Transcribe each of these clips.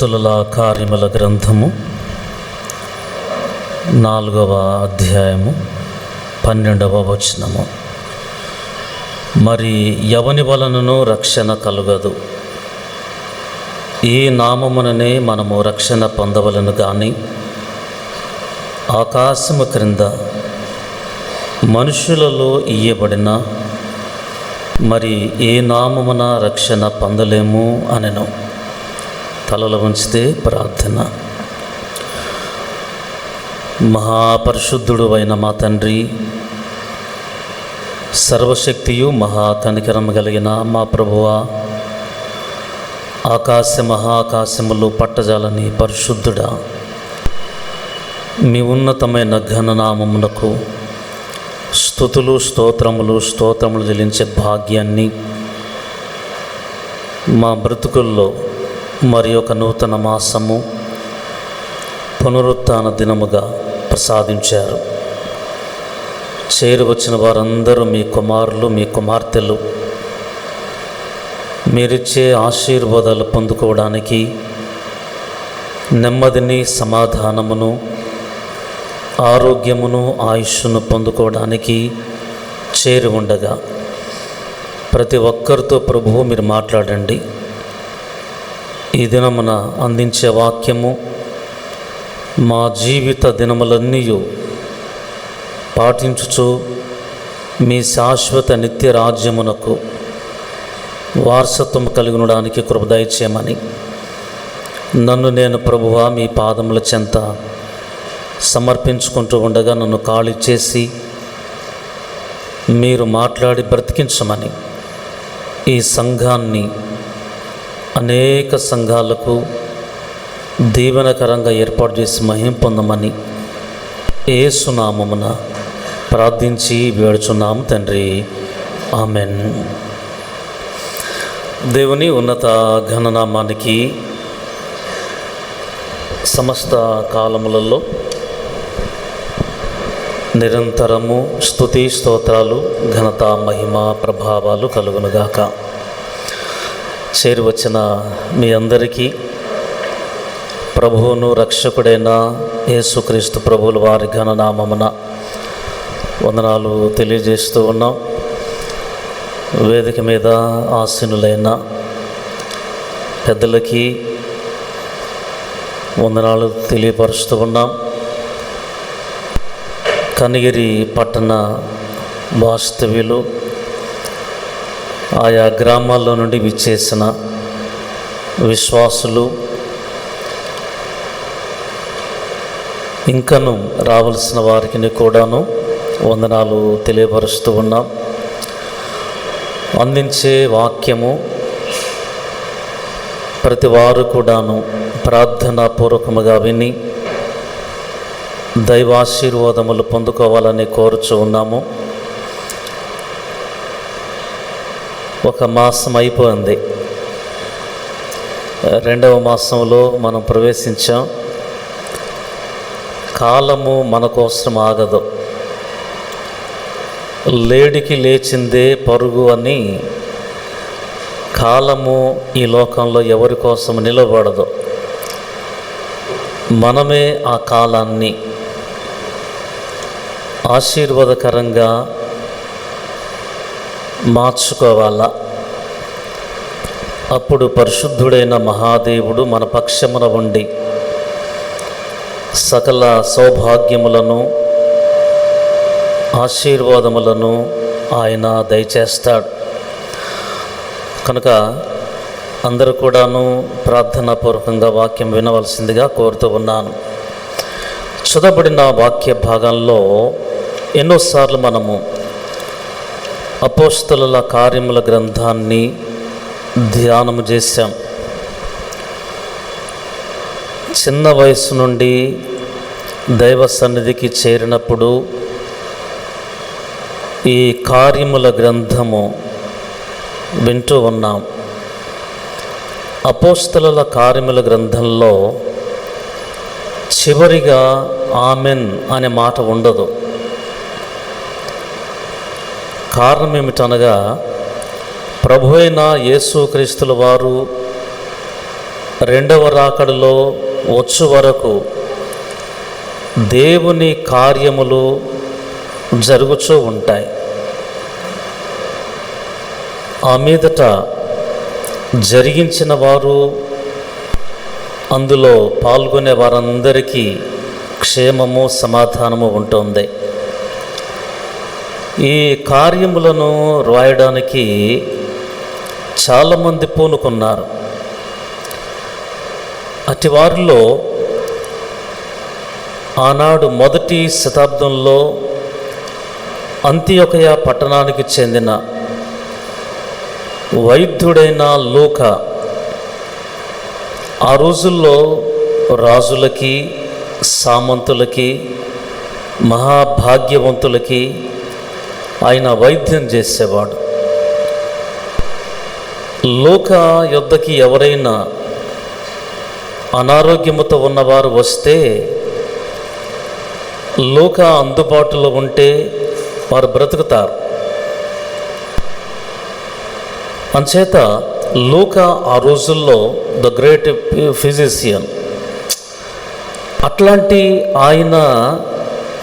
అపోస్తలుల కార్యముల గ్రంథము 4వ అధ్యాయము 12వ వచనము. మరి ఎవని వలనను రక్షణ కలుగదు, ఈ నామముననే మనము రక్షణ పొందవలను గాని ఆకాశము క్రింద మనుషులలో ఇయ్యబడిన మరి ఏ నామమున రక్షణ పొందలేము అనెను. తలలు వంచితే ప్రార్థన. మహాపరిశుద్ధుడు అయిన మా తండ్రి, సర్వశక్తియు మహా కనికరము కలిగిన మా ప్రభువా, ఆకాశ మహాకాశములు పట్టజాలని పరిశుద్ధుడా, మీ ఉన్నతమైన ఘననామమునకు స్తుతులు స్తోత్రములు చెల్లించే భాగ్యాన్ని మా బ్రతుకుల్లో మరి ఒక నూతన మాసము పునరుత్థాన దినముగా ప్రసాదించారు. చేరువచ్చిన వారందరూ మీ కుమారులు మీ కుమార్తెలు. మీరిచ్చే ఆశీర్వాదాలు పొందుకోవడానికి, నెమ్మదిని సమాధానమును ఆరోగ్యమును ఆయుష్ను పొందుకోవడానికి చేరి ఉండగా ప్రతి ఒక్కరితో ప్రభువు మీరు మాట్లాడండి. ఈ దినమున అందించే వాక్యము మా జీవిత దినములన్నీ పాటించుచు మీ శాశ్వత నిత్య రాజ్యమునకు వారసత్వం కలిగినడానికి కృప దయచేయమని నన్ను నేను ప్రభువా మీ పాదముల చెంత సమర్పించుకుంటూ ఉండగా నన్ను ఖాళీ చేసి మీరు మాట్లాడి బ్రతికించమని, ఈ సంఘాన్ని అనేక సంఘాలకు దీవెనకరంగా ఏర్పాటు చేసి మహిమ పొందమని యేసు నామమున ప్రార్థించి వేడుచున్నాము తండ్రి, ఆమెన్. దేవుని ఉన్నత ఘననామానికి సమస్త కాలములలో నిరంతరము స్తుతి స్తోత్రాలు ఘనత మహిమ ప్రభావాలు కలుగునుగాక. చేరువచ్చిన మీ అందరికీ ప్రభువును రక్షకుడైన యేసుక్రీస్తు ప్రభువుల వారి ఘననామమున వందనాలు తెలియజేస్తూ ఉన్నాం. వేదిక మీద ఆసీనులైన పెద్దలకి వందనాలు తెలియపరుస్తూ ఉన్నాం. కనిగిరి పట్టణ వాస్తవ్యులు, ఆయా గ్రామాల్లో నుండి విచ్చేసిన విశ్వాసులు, ఇంకను రావలసిన వారికి కూడాను వందనాలు తెలియపరుస్తూ ఉన్నాం. అందించే వాక్యము ప్రతి వారు కూడాను ప్రార్థనాపూర్వకముగా విని దైవాశీర్వాదములు పొందుకోవాలని కోరుచూ ఉన్నాము. ఒక మాసం అయిపోయింది, 2వ మాసంలో మనం ప్రవేశించాం. కాలము మన కోసం ఆగదు, లేడికి లేచిందే పరుగు అని కాలము ఈ లోకంలో ఎవరి కోసం నిలబడదు. మనమే ఆ కాలాన్ని ఆశీర్వాదకరంగా మార్చుకోవాలా. అప్పుడు పరిశుద్ధుడైన మహాదేవుడు మన పక్షమున ఉండి సకల సౌభాగ్యములను ఆశీర్వాదములను ఆయన దయచేస్తాడు. కనుక అందరూ కూడాను ప్రార్థనాపూర్వకంగా వాక్యం వినవలసిందిగా కోరుతూ ఉన్నాను. చదవబడిన వాక్య భాగంలో ఎన్నోసార్లు మనము అపోస్తలుల కార్యముల గ్రంథాన్ని ధ్యానము చేశాం. చిన్న వయసు నుండి దైవ సన్నిధికి చేరినప్పుడు ఈ కార్యముల గ్రంథము వింటూ ఉన్నాం. అపోస్తలుల కార్యముల గ్రంథంలో చివరిగా ఆమెన్ అనే మాట ఉండదు. కారణం ఏమిటనగా ప్రభు అయిన యేసుక్రీస్తుల వారు రెండవ రాకడలో వచ్చు వరకు దేవుని కార్యములు జరుగుతూ ఉంటాయి. ఆ మీదట జరిగించిన వారు, అందులో పాల్గొనే వారందరికీ క్షేమము సమాధానము ఉంటుంది. ఈ కార్యములను రాయడానికి చాలామంది పూనుకున్నారు. అట్టి వారిలో ఆనాడు మొదటి శతాబ్దంలో అంతియొకయ పట్టణానికి చెందిన వైద్యుడైన లూకా ఆ రోజుల్లో రాజులకి, సామంతులకి, మహాభాగ్యవంతులకి ఆయన వైద్యం చేసేవాడు. లూకా యొద్దకి ఎవరైనా అనారోగ్యముతో ఉన్నవారు వస్తే, లూకా అందుబాటులో ఉంటే వారు బ్రతుకుతారు. అంచేత లూకా ఆ రోజుల్లో ద గ్రేట్ ఫిజిషియన్. అట్లాంటి ఆయన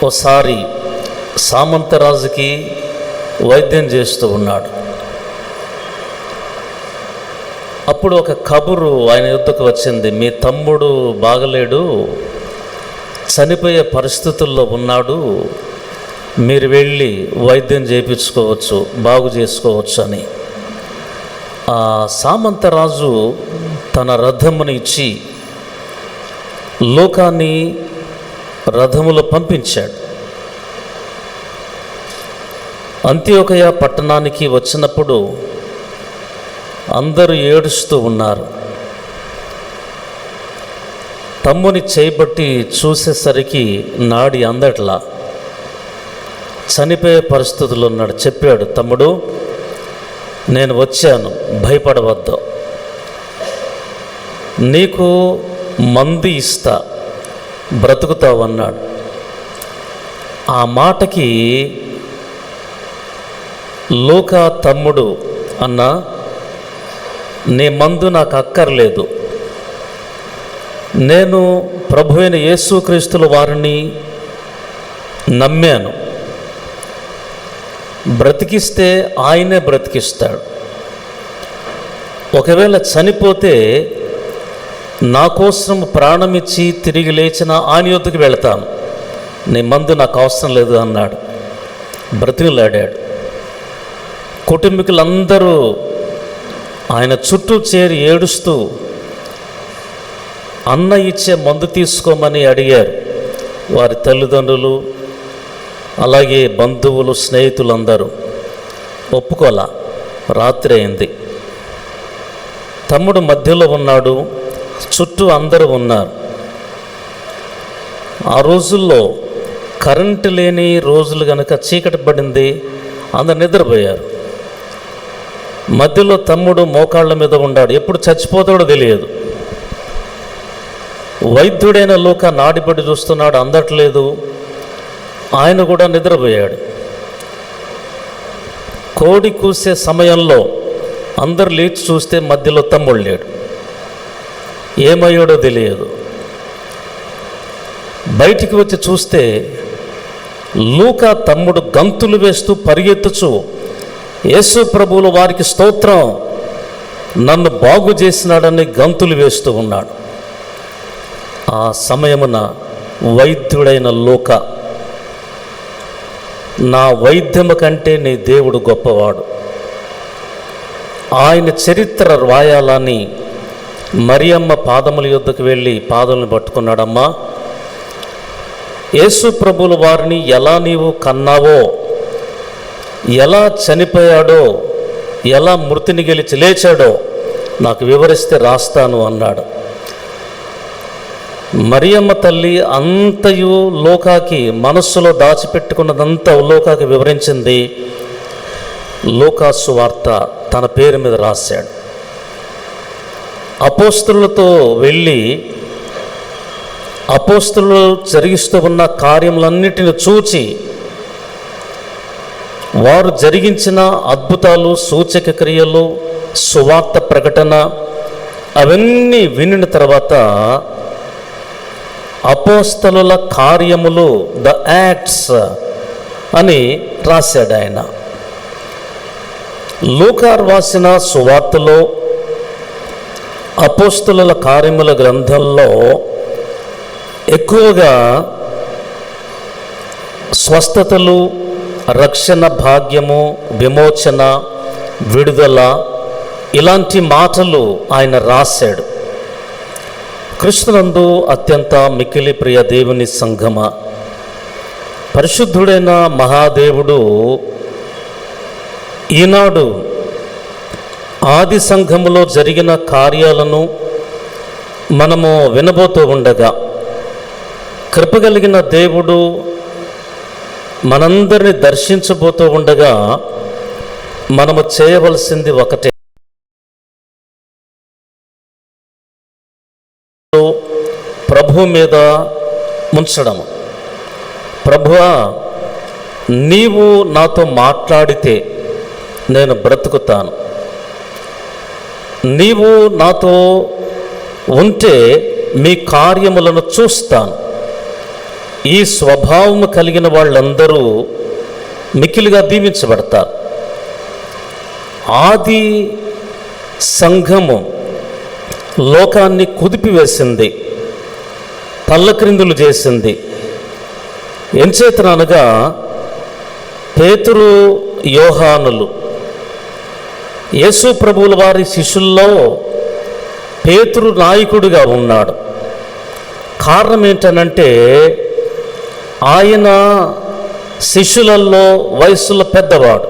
ఒకసారి సామంతరాజుకి వైద్యం చేస్తూ ఉన్నాడు. అప్పుడు ఒక కబురు ఆయన యుద్ధకు వచ్చింది, మీ తమ్ముడు బాగలేడు, చనిపోయే పరిస్థితుల్లో ఉన్నాడు, మీరు వెళ్ళి వైద్యం చేయించుకోవచ్చు, బాగు చేసుకోవచ్చు అని. ఆ సామంతరాజు తన రథమును ఇచ్చి లూకాని రథములో పంపించాడు. అంతియొకయ పట్టణానికి వచ్చినప్పుడు అందరూ ఏడుస్తూ ఉన్నారు. తమ్ముని చేయబట్టి చూసేసరికి నాడి అందట్లా, చనిపోయే పరిస్థితుల్లో ఉన్నాడు. చెప్పాడు, తమ్ముడు నేను వచ్చాను, భయపడవద్దు, నీకు మందు ఇస్తా, బ్రతుకుతావు అన్నాడు. ఆ మాటకి లూకా తమ్ముడు, అన్నా నీ మందు నాకు అక్కర్లేదు, నేను ప్రభు అయిన యేసుక్రీస్తుల వారిని నమ్మాను, బ్రతికిస్తే ఆయనే బ్రతికిస్తాడు, ఒకవేళ చనిపోతే నా కోసం ప్రాణమిచ్చి తిరిగి లేచిన ఆయన యొద్దకు వెళతాను, నీ మందు నాకు అవసరం లేదు అన్నాడు. బ్రతికిలాడాడు. కుటుంబీకులందరూ ఆయన చుట్టూ చేరి ఏడుస్తూ అన్న ఇచ్చే మందు తీసుకోమని అడిగారు. వారి తల్లిదండ్రులు, అలాగే బంధువులు, స్నేహితులందరూ ఒప్పుకోలా. రాత్రి అయింది. తమ్ముడు మధ్యలో ఉన్నాడు, చుట్టూ అందరూ ఉన్నారు. ఆ రోజుల్లో కరెంటు లేని రోజులు కనుక చీకటి పడింది, అందరు నిద్రపోయారు. మధ్యలో తమ్ముడు మోకాళ్ళ మీద ఉన్నాడు, ఎప్పుడు చచ్చిపోతాడో తెలియదు. వైద్యుడైన లూకా నాడిపడి చూస్తున్నాడు, అందట్లేదు, ఆయన కూడా నిద్రపోయాడు. కోడి కూసే సమయంలో అందరు లేచి చూస్తే మధ్యలో తమ్ముడు లేడు, ఏమయ్యాడో తెలియదు. బయటికి వచ్చి చూస్తే లూకా తమ్ముడు గంతులు వేస్తూ పరిగెత్తుచు, యేసు ప్రభువుల వారికి స్తోత్రం, నన్ను బాగు చేసినాడని గంతులు వేస్తూ ఉన్నాడు. ఆ సమయమున వైద్యుడైన లూకా, నా వైద్యము కంటే నీ దేవుడు గొప్పవాడు, ఆయన చరిత్ర రాయాలని మరియమ్మ పాదముల యొద్దకు వెళ్ళి పాదములను పట్టుకున్నాడమ్మా, యేసు ప్రభువుల వారిని ఎలా నీవు కన్నావో, ఎలా చనిపోయాడో, ఎలా మృతిని గెలిచి లేచాడో నాకు వివరిస్తే రాస్తాను అన్నాడు. మరియమ్మ తల్లి అంతయు లూకాకి మనస్సులో దాచిపెట్టుకున్నదంతా లూకాకి వివరించింది. లూకా సువార్త తన పేరు మీద రాశాడు. అపోస్తలులతో వెళ్ళి అపోస్తలులు జరిగిస్తూ ఉన్న కార్యములన్నిటిని చూచి, వారు జరిగించిన అద్భుతాలు, సూచక క్రియలు, సువార్త ప్రకటన, అవన్నీ వినిన తర్వాత అపోస్తలుల కార్యములు, ద యాక్ట్స్ అని రాశాడు ఆయన. లూకా రాసిన సువార్తలో, అపోస్తలుల కార్యముల గ్రంథంలో ఎక్కువగా స్వస్థతలు, రక్షణ భాగ్యము, విమోచన, విడుదల ఇలాంటి మాటలు ఆయన రాశాడు. కృష్ణునందు అత్యంత మిక్కిలి ప్రియ దేవుని సంఘమ, పరిశుద్ధుడైన మహాదేవుడు ఈనాడు ఆది సంఘములో జరిగిన కార్యాలను మనము వినబోతూ ఉండగా, కృపగలిగిన దేవుడు మనందరిని దర్శించబోతూ ఉండగా మనము చేయవలసింది ఒకటే, ప్రభు మీద ముంచడము. ప్రభువా, నీవు నాతో మాట్లాడితే నేను బ్రతుకుతాను, నీవు నాతో ఉంటే మీ కార్యములను చూస్తాను. ఈ స్వభావము కలిగిన వాళ్ళందరూ మిక్కిలిగా దీవించబడతారు. ఆది సంఘము లోకాన్ని కుదిపివేసింది, తల్లక్రిందులు చేసింది. ఎంచేతనగా పేతురు, యోహానులు యేసు ప్రభువుల వారి శిష్యుల్లో పేతురు నాయకుడిగా ఉన్నాడు. కారణం ఏంటనంటే ఆయన శిష్యులలో వయస్సులో పెద్దవాడు.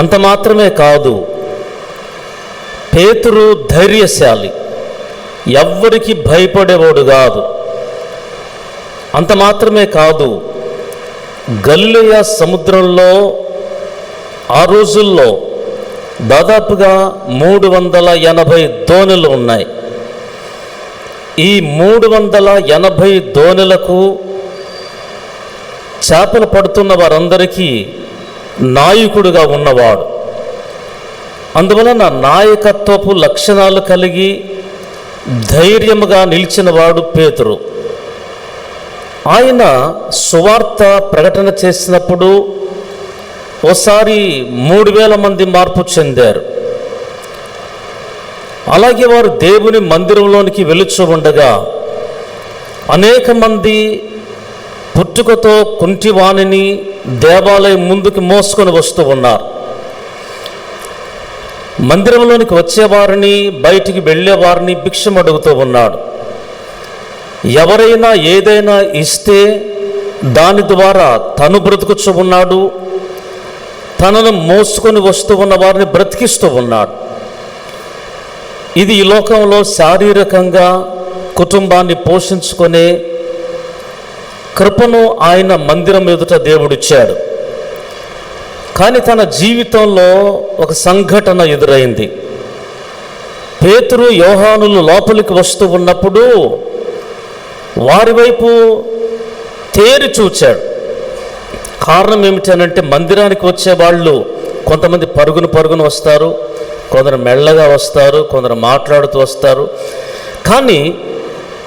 అంత మాత్రమే కాదు, పేతురు ధైర్యశాలి, ఎవ్వరికి భయపడేవాడు కాదు. అంత మాత్రమే కాదు, గలిలయ సముద్రంలో ఆ రోజుల్లో దాదాపుగా 380 దోణులు ఉన్నాయి. ఈ 380 దోణులకు చేపలు పడుతున్న వారందరికీ నాయకుడిగా ఉన్నవాడు. అందువలన నాయకత్వపు లక్షణాలు కలిగి ధైర్యముగా నిలిచినవాడు పేతురు. ఆయన సువార్త ప్రకటన చేసినప్పుడు ఓసారి 3000 మంది మార్పు చెందారు. అలాగే వారు దేవుని మందిరంలోనికి వెలుచు ఉండగా అనేక మంది పుట్టుకతో కుంటివాణిని దేవాలయం ముందుకు మోసుకొని వస్తూ ఉన్నారు. మందిరంలోనికి వచ్చేవారిని, బయటికి వెళ్ళేవారిని భిక్షం అడుగుతూ ఉన్నాడు. ఎవరైనా ఏదైనా ఇస్తే దాని ద్వారా తను బ్రతుకుచూ ఉన్నాడు, తనను మోసుకొని వస్తూ ఉన్న వారిని బ్రతికిస్తూ ఉన్నాడు. ఇది ఈ లోకంలో శారీరకంగా కుటుంబాన్ని పోషించుకునే కృపను ఆయన మందిరం ఎదుట దేవుడిచ్చాడు. కానీ తన జీవితంలో ఒక సంఘటన ఎదురైంది. పేతురు, యోహానులు లోపలికి వస్తూ ఉన్నప్పుడు వారి వైపు తేరి చూచాడు. కారణం ఏమిటనంటే మందిరానికి వచ్చేవాళ్ళు కొంతమంది పరుగున వస్తారు, కొందరు మెల్లగా వస్తారు, కొందరు మాట్లాడుతూ వస్తారు. కానీ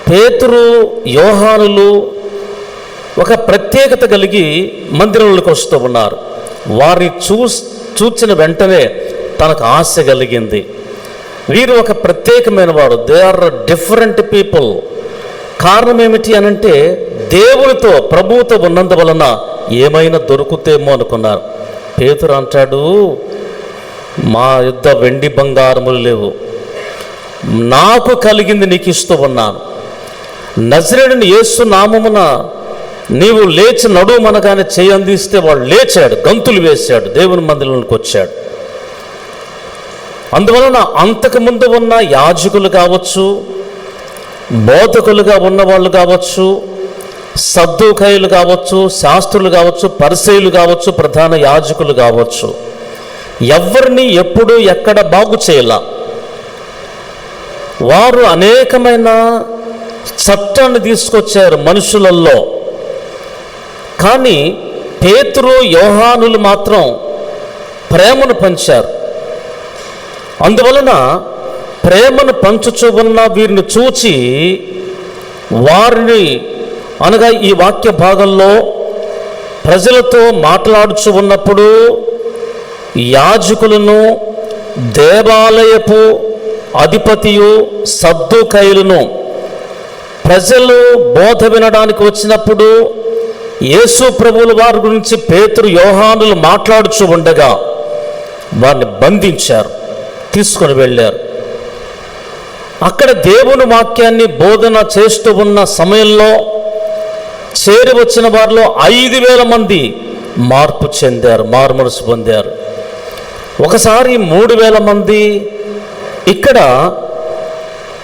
పేతురు, యోహానులు ఒక ప్రత్యేకత కలిగి మందిరంలోకి వస్తూ ఉన్నారు. వారిని చూచిన వెంటనే తనకు ఆశ కలిగింది. వీరు ఒక ప్రత్యేకమైన వారు, దే ఆర్ డిఫరెంట్ పీపుల్. కారణం ఏమిటి అనంటే దేవునితో, ప్రభువుతో ఉన్నందువలన ఏమైనా దొరుకుతేమో అనుకున్నారు. పేతురు అంటాడు, మా యుద్ధ వెండి బంగారములు లేవు, నాకు కలిగింది నీకు ఇస్తూ ఉన్నాను. నజరేయుడైన యేసు నామమున నీవు లేచి నడుమనగానే చేయి అందిస్తే వాడు లేచాడు, గంతులు వేశాడు, దేవుని మందిరంలోకి వచ్చాడు. అందువలన అంతకుముందు ఉన్న యాజకులు కావచ్చు, బోధకులుగా ఉన్నవాళ్ళు కావచ్చు, సద్దూకయ్యులు కావచ్చు, శాస్త్రులు కావచ్చు, పరిసయ్యులు కావచ్చు, ప్రధాన యాజకులు కావచ్చు, ఎవరిని ఎప్పుడు ఎక్కడ బాగు చేయాల. వారు అనేకమైన చట్టాన్ని తీసుకొచ్చారు మనుషులలో. కానీ పేతురు, యోహానులు మాత్రం ప్రేమను పంచారు. అందువలన ప్రేమను పంచుచూ ఉన్న వీరిని చూచి వారిని, అనగా ఈ వాక్య భాగంలో ప్రజలతో మాట్లాడుచు ఉన్నప్పుడు యాజకులను, దేవాలయపు అధిపతియు సద్దూకయ్యులను ప్రజలు బోధ వినడానికి వచ్చినప్పుడు యేసు ప్రభువుల వారి గురించి పేతురు, యోహానులు మాట్లాడుచు ఉండగా వారిని బంధించారు, తీసుకొని వెళ్ళారు. అక్కడ దేవుని వాక్యాన్ని బోధన చేస్తూ ఉన్న సమయంలో చేరి వచ్చిన వారిలో 5,000 మంది మార్పు చెందారు, మారుమనసు పొందారు. ఒకసారి 3,000 మంది. ఇక్కడ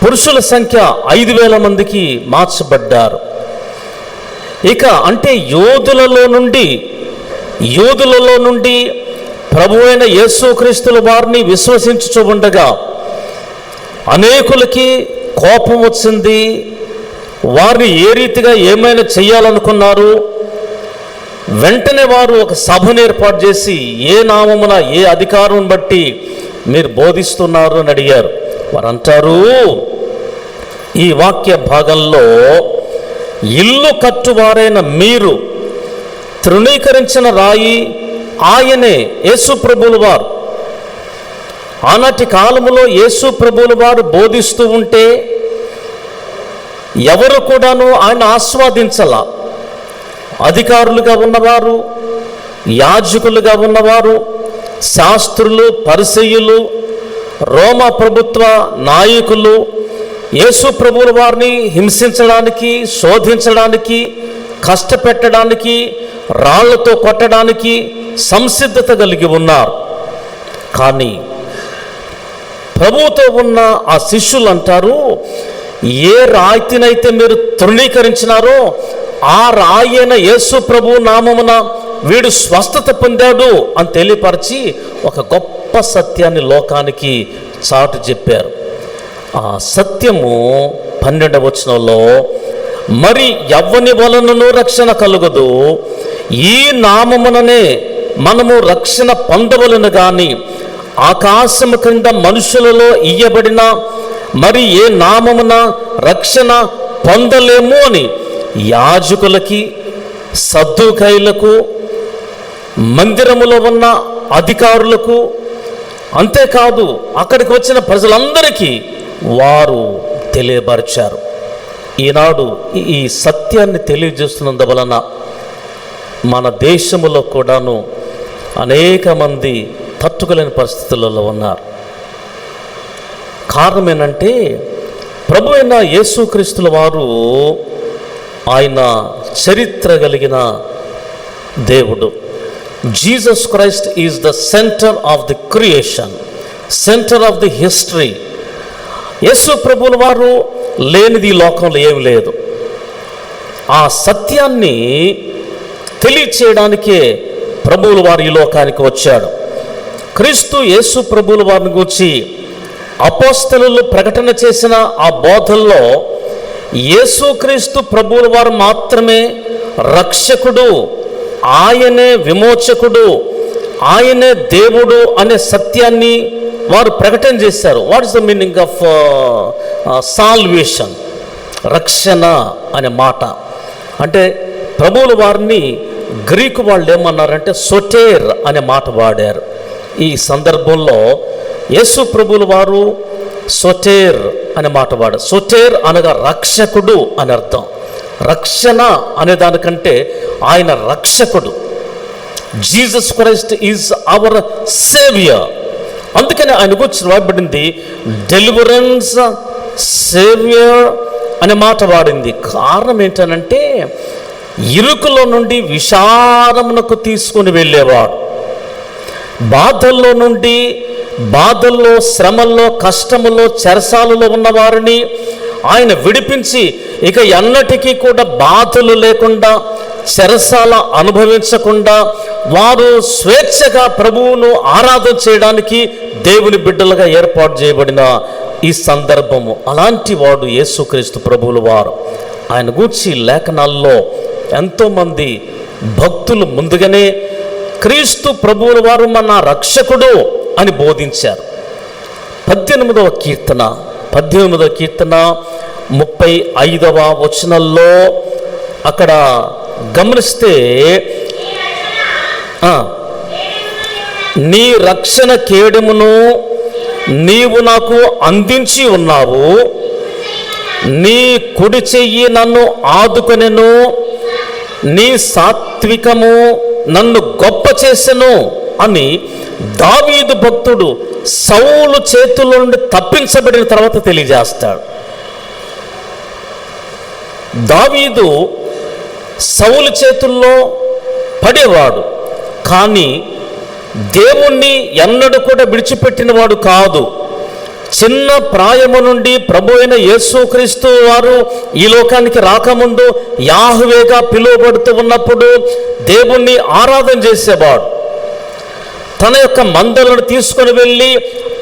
పురుషుల సంఖ్య 5,000 మందికి మార్చబడ్డారు. ఇక అంటే యూదులలో నుండి ప్రభు అయిన యేసుక్రీస్తుల వారిని విశ్వసించుచూ ఉండగా అనేకులకి కోపం వచ్చింది. వారిని ఏ రీతిగా ఏమైనా చేయాలనుకున్నారు. వెంటనే వారు ఒక సభను ఏర్పాటు చేసి, ఏ నామమున, ఏ అధికారం బట్టి మీరు బోధిస్తున్నారు అని అడిగారు. వారు అంటారు, ఈ వాక్య భాగంలో ఇల్లు కట్టువారైన మీరు తృణీకరించిన రాయి ఆయనే యేసు ప్రభువుల వారు. ఆనాటి కాలములో యేసు ప్రభువుల వారు బోధిస్తూ ఉంటే ఎవరు కూడాను ఆయన ఆస్వాదించాల. అధికారులుగా ఉన్నవారు, యాజకులుగా ఉన్నవారు, శాస్త్రులు, పరిసయ్యులు, రోమా ప్రభుత్వ నాయకులు యేసు ప్రభువుల వారిని హింసించడానికి, శోధించడానికి, కష్టపెట్టడానికి, రాళ్లతో కొట్టడానికి సంసిద్ధత కలిగి ఉన్నారు. కానీ ప్రభువుతో ఉన్న ఆ శిష్యులు అంటారు, ఏ రాయితీనైతే మీరు తృణీకరించినారో ఆ రాయి అయిన యేసు ప్రభు నామమున వీడు స్వస్థత పొందాడు అని తెలియపరిచి ఒక గొప్ప సత్యాన్ని లోకానికి చాటు చెప్పారు. ఆ సత్యము 12వ వచనంలో, మరి ఎవ్వని వలనను రక్షణ కలుగదు, ఈ నామముననే మనము రక్షణ పొందవలను గాని ఆకాశము క్రింద మనుషులలో ఇయ్యబడిన మరి ఏ నామమున రక్షణ పొందలేము అని యాజకులకి, సద్దూకయ్యులకు, మందిరములో ఉన్న అధికారులకు, అంతేకాదు అక్కడికి వచ్చిన ప్రజలందరికీ వారు తెలియపరిచారు. ఈనాడు ఈ సత్యాన్ని తెలియజేస్తున్నందువలన మన దేశంలో కూడాను అనేక మంది తట్టుకోలేని పరిస్థితులలో ఉన్నారు. కారణం ఏంటంటే ప్రభు అయిన యేసుక్రీస్తుల వారు ఆయన చరిత్ర కలిగిన దేవుడు. Jesus Christ is the centre of the creation, centre of the history. యేసు ప్రభువుల వారు లేనిది ఈ లోకంలో ఏమి లేదు. ఆ సత్యాన్ని తెలియచేయడానికే ప్రభువుల వారు ఈ లోకానికి వచ్చాడు. క్రీస్తు యేసు ప్రభువుల వారిని గూర్చి అపోస్తలులు ప్రకటన చేసిన ఆ బోధల్లో యేసుక్రీస్తు ప్రభువుల వారు మాత్రమే రక్షకుడు, ఆయనే విమోచకుడు, ఆయనే దేవుడు అనే సత్యాన్ని వారు ప్రకటన చేశారు. What is the meaning of salvation? రక్షణ అనే మాట అంటే ప్రభువుల వారిని గ్రీకు వాళ్ళు ఏమన్నారంటే సొటేర్ అనే మాట వాడారు. ఈ సందర్భంలో యేసు ప్రభువుల వారు సొటేర్ అనే మాట వాడారు. సొటేర్ అనగా రక్షకుడు అని అర్థం. రక్షణ అనే దానికంటే ఆయన రక్షకుడు. Jesus Christ is our saviour. అందుకని ఆయన గురించి రాయబడింది డెలివరెన్స్, సేవియర్ అనే మాట వాడింది. కారణం ఏంటనంటే ఇరుకులో నుండి విశాలమునకు తీసుకుని వెళ్ళేవాడు. బాధల్లో నుండి, బాధల్లో, శ్రమల్లో, కష్టములో, చెరసాలలో ఉన్నవారిని ఆయన విడిపించి ఇక ఎన్నటికీ కూడా బాధలు లేకుండా, చెరసాల అనుభవించకుండా వారు స్వేచ్ఛగా ప్రభువును ఆరాధన చేయడానికి దేవుని బిడ్డలుగా ఏర్పాటు చేయబడిన ఈ సందర్భము. అలాంటి వాడు యేసుక్రీస్తు ప్రభువుల వారు. ఆయన గూర్చి లేఖనాల్లో ఎంతోమంది భక్తులు ముందుగానే క్రీస్తు ప్రభువుల వారు మన రక్షకుడు అని బోధించారు. 18వ కీర్తన 35వ వచనంలో అక్కడ గమనిస్తే, నీ రక్షణ కేడెమును నీవు నాకు అందించి ఉన్నావు, నీ కుడి చెయ్యి నన్ను ఆదుకొనెను, నీ సాత్వికము నన్ను గొప్ప చేసెను అని దావీదు భక్తుడు సౌలు చేతుల నుండి తప్పించబడిన తర్వాత తెలియజేస్తాడు. దావీదు సౌలు చేతుల్లో పడేవాడు, కానీ దేవుణ్ణి ఎన్నడూ కూడా విడిచిపెట్టినవాడు కాదు. చిన్న ప్రాయము నుండి ప్రభు అయిన యేసుక్రీస్తు వారు ఈ లోకానికి రాకముందు యాహ్వేగా పిలువబడుతూ ఉన్నప్పుడు దేవుణ్ణి ఆరాధన చేసేవాడు. తన యొక్క మందలను తీసుకొని వెళ్ళి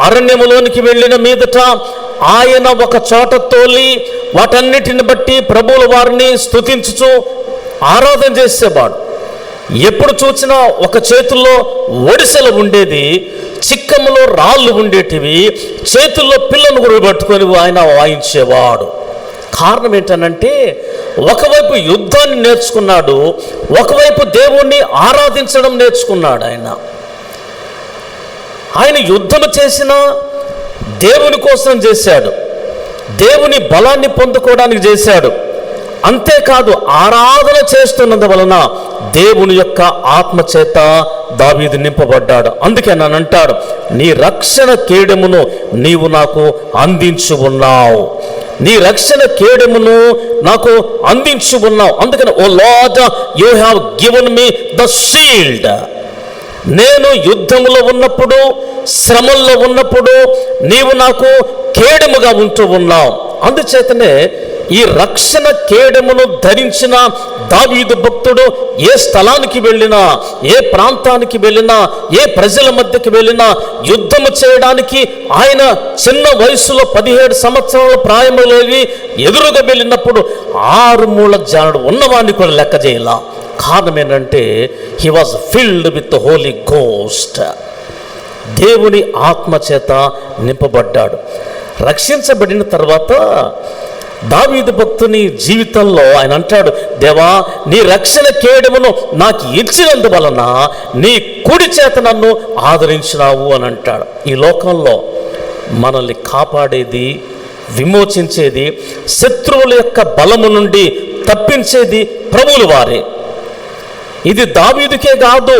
అరణ్యములోనికి వెళ్ళిన మీదట ఆయన ఒక చోట తోలి వాటన్నిటిని బట్టి ప్రభువుల వారిని స్తుతించుచు ఆరాధన చేసేవాడు. ఎప్పుడు చూసినా ఒక చేతుల్లో ఒడిసెలు ఉండేది, చిక్కములో రాళ్ళు ఉండేటివి, చేతుల్లో పిల్లను కూడా పట్టుకొని ఆయన వాయించేవాడు. కారణం ఏంటనంటే, ఒకవైపు యుద్ధాన్ని నేర్చుకున్నాడు, ఒకవైపు దేవుణ్ణి ఆరాధించడం నేర్చుకున్నాడు. ఆయన యుద్ధము చేసిన దేవుని కోసం చేశాడు, దేవుని బలాన్ని పొందుకోవడానికి చేశాడు. అంతేకాదు ఆరాధన చేస్తున్నందువలన దేవుని యొక్క ఆత్మ చేత దావీదు నింపబడ్డాడు. అందుకే నన్ను అంటాడు, నీ రక్షణ కేడెమును నీవు నాకు అందించి ఉన్నావు, నీ రక్షణ కేడెమును నాకు అందించి ఉన్నావు. అందుకని O lord, you have given me the shield. నేను యుద్ధములో ఉన్నప్పుడు, శ్రమల్లో ఉన్నప్పుడు నీవు నాకు కేడెముగా ఉంటూ ఉన్నావు. అందుచేతనే ఈ రక్షణ కేడెమును ధరించిన దావీదు భక్తుడు ఏ స్థలానికి వెళ్ళినా, ఏ ప్రాంతానికి వెళ్ళినా, ఏ ప్రజల మధ్యకి వెళ్ళినా యుద్ధము చేయడానికి ఆయన చిన్న వయసులో 17 సంవత్సరాల ప్రాయములోకి ఎదురుగా వెళ్ళినప్పుడు 6 మూల జానుడు ఉన్నవాడిని కూడా లెక్క చేయాల. కారణం ఏంటంటే, he was filled with the Holy Ghost. దేవుని ఆత్మ చేత నింపబడ్డాడు. రక్షించబడిన తర్వాత దావీదు భక్తుని జీవితంలో ఆయన అంటాడు, దేవా, నీ రక్షణ కేడెమును నాకు ఇచ్చినందువలన నీ కుడి చేత నన్ను ఆదరించినావు అని అంటాడు. ఈ లోకంలో మనల్ని కాపాడేది, విమోచించేది, శత్రువుల యొక్క బలము నుండి తప్పించేది ప్రభువుల వారే. ఇది దావీదుకే కాదు.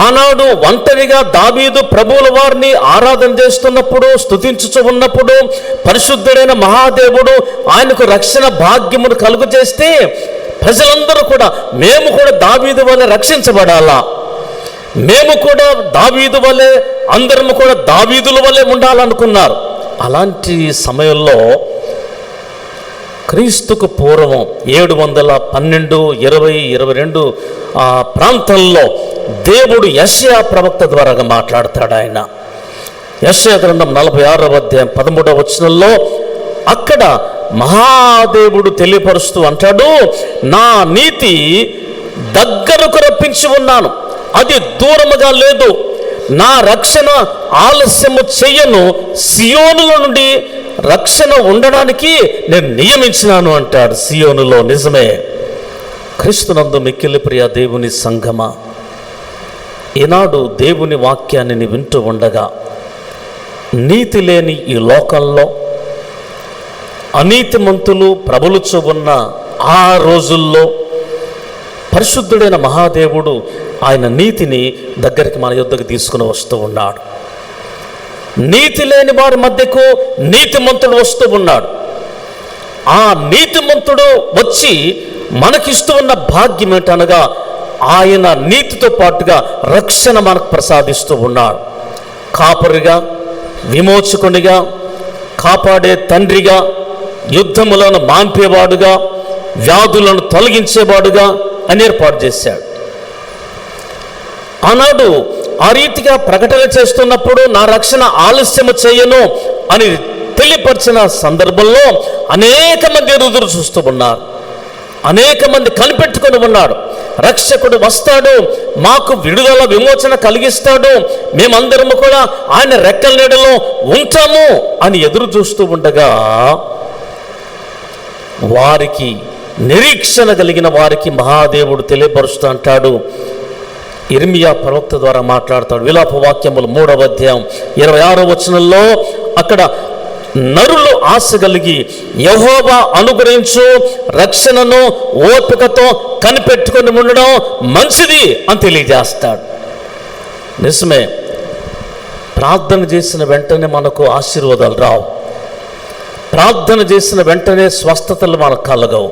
ఆనాడు ఒంటరిగా దావీదు ప్రభువుల వారిని ఆరాధన చేస్తున్నప్పుడు, స్తుతించుచు ఉన్నప్పుడు పరిశుద్ధుడైన మహాదేవుడు ఆయనకు రక్షణ భాగ్యమును కలుగు చేస్తే ప్రజలందరూ కూడా మేము కూడా దావీదు వలె రక్షించబడాలా, మేము కూడా దావీదు వలె, అందరము కూడా దావీదుల వలె ఉండాలనుకున్నారు. అలాంటి సమయంలో క్రీస్తుకు పూర్వం 712, 20, 22 ఆ ప్రాంతంలో దేవుడు యెషయా ప్రవక్త ద్వారా మాట్లాడతాడు. ఆయన యెషయా గ్రంథం 46వ అధ్యాయం 13వ వచనంలో అక్కడ మహాదేవుడు తెలియపరుస్తూ అంటాడు, నా నీతి దగ్గరకు రప్పించి ఉన్నాను, అది దూరముగా లేదు, నా రక్షణ ఆలస్యము చెయ్యను, సియోనులో నుండి రక్షణ ఉండడానికి నేను నియమించినాను అంటాడు. సియోనులో. నిజమే. క్రీస్తునందు మిక్కిలి ప్రియ దేవుని సంఘమా, ఈనాడు దేవుని వాక్యాన్ని వింటూ ఉండగా నీతి లేని ఈ లోకంలో అనీతిమంతులు ప్రబలుచు ఉన్న ఆ రోజుల్లో పరిశుద్ధుడైన మహాదేవుడు ఆయన నీతిని దగ్గరికి మన యొద్దకు తీసుకుని వస్తూ ఉన్నాడు. నీతి లేని వారి మధ్యకు నీతిమంతుడు వస్తూ ఉన్నాడు. ఆ నీతిమంతుడు వచ్చి మనకిస్తూ ఉన్న భాగ్యం ఏంటనగా, ఆయన నీతితో పాటుగా రక్షణ మనకు ప్రసాదిస్తూ ఉన్నాడు. కాపరిగా, విమోచకునిగా, కాపాడే తండ్రిగా, యుద్ధములను మాన్పేవాడుగా, వ్యాధులను తొలగించేవాడుగా అని ఏర్పాటు చేశాడు. ఆనాడు ఆ రీతిగా ప్రకటన చేస్తున్నప్పుడు నా రక్షణ ఆలస్యము చేయను అని తెలియపరిచిన సందర్భంలో అనేక మంది ఎదురు చూస్తూ ఉన్నారు, అనేక మంది కనిపెట్టుకొని ఉన్నారు. రక్షకుడు వస్తాడు, మాకు విడుదల విమోచన కలిగిస్తాడు, మేమందరము కూడా ఆయన రెక్కల నీడలో ఉంటాము అని ఎదురు చూస్తూ ఉండగా వారికి, నిరీక్షణ కలిగిన వారికి మహాదేవుడు తెలియపరుస్తూ అంటాడు. ఇర్మియా ప్రవక్త ద్వారా మాట్లాడతాడు. విలాప వాక్యములు 3వ అధ్యాయం 26వ వచనంలో అక్కడ నరులు ఆశ కలిగి యెహోవా అనుగ్రహించు రక్షణను ఓపికతో కనిపెట్టుకొని ఉండడం మంచిది అని తెలియజేస్తాడు. నిజమే, ప్రార్థన చేసిన వెంటనే మనకు ఆశీర్వాదాలు రావు, ప్రార్థన చేసిన వెంటనే స్వస్థతలు మనకు కలగవు,